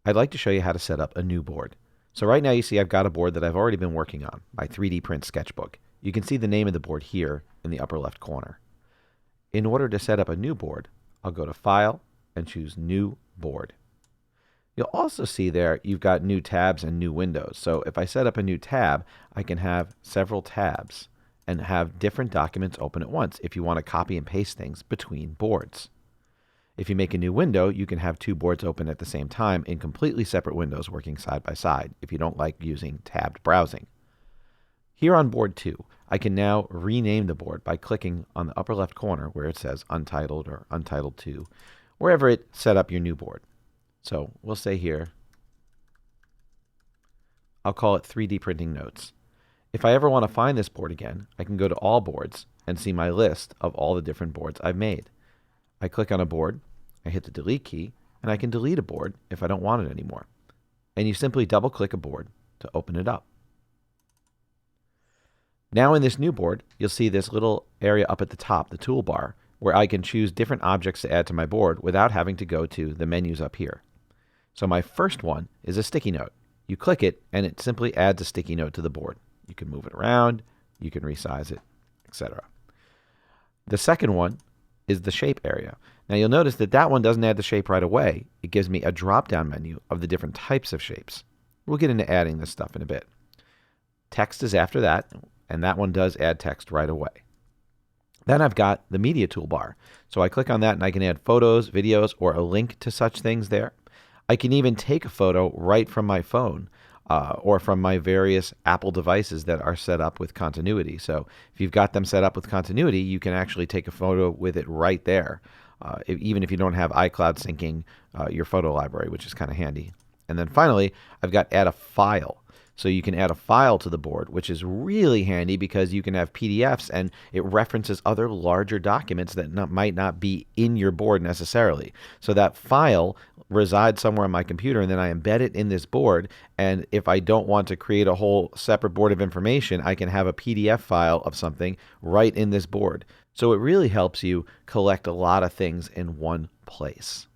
I'd like to show you how to set up a new board. So right now you see I've got a board that I've already been working on, my 3D print sketchbook. You can see the name of the board here in the upper left corner. In order to set up a new board, I'll go to File and choose New Board. You'll also see there you've got new tabs and new windows. So if I set up a new tab, I can have several tabs and have different documents open at once if you want to copy and paste things between boards. If you make a new window, you can have two boards open at the same time in completely separate windows working side by side if you don't like using tabbed browsing. Here on board 2, I can now rename the board by clicking on the upper left corner where it says Untitled or Untitled 2, wherever it set up your new board. So we'll say here, I'll call it 3D Printing Notes. If I ever want to find this board again, I can go to All Boards and see my list of all the different boards I've made. I click on a board, I hit the Delete key, and I can delete a board if I don't want it anymore. And you simply double-click a board to open it up. Now in this new board, you'll see this little area up at the top, the toolbar, where I can choose different objects to add to my board without having to go to the menus up here. So my first one is a sticky note. You click it, and it simply adds a sticky note to the board. You can move it around, you can resize it, etc. The second one is the shape area. Now you'll notice that that one doesn't add the shape right away. It gives me a drop-down menu of the different types of shapes. We'll get into adding this stuff in a bit. Text is after that, and that one does add text right away. Then I've got the media toolbar. So I click on that and I can add photos, videos, or a link to such things there. I can even take a photo right from my phone or from my various Apple devices that are set up with continuity. So if you've got them set up with continuity, you can actually take a photo with it right there, even if you don't have iCloud syncing your photo library, which is kind of handy. And then finally, I've got Add a File. So you can add a file to the board, which is really handy because you can have PDFs and it references other larger documents that might not be in your board necessarily. So that file resides somewhere on my computer and then I embed it in this board. And if I don't want to create a whole separate board of information, I can have a PDF file of something right in this board. So it really helps you collect a lot of things in one place.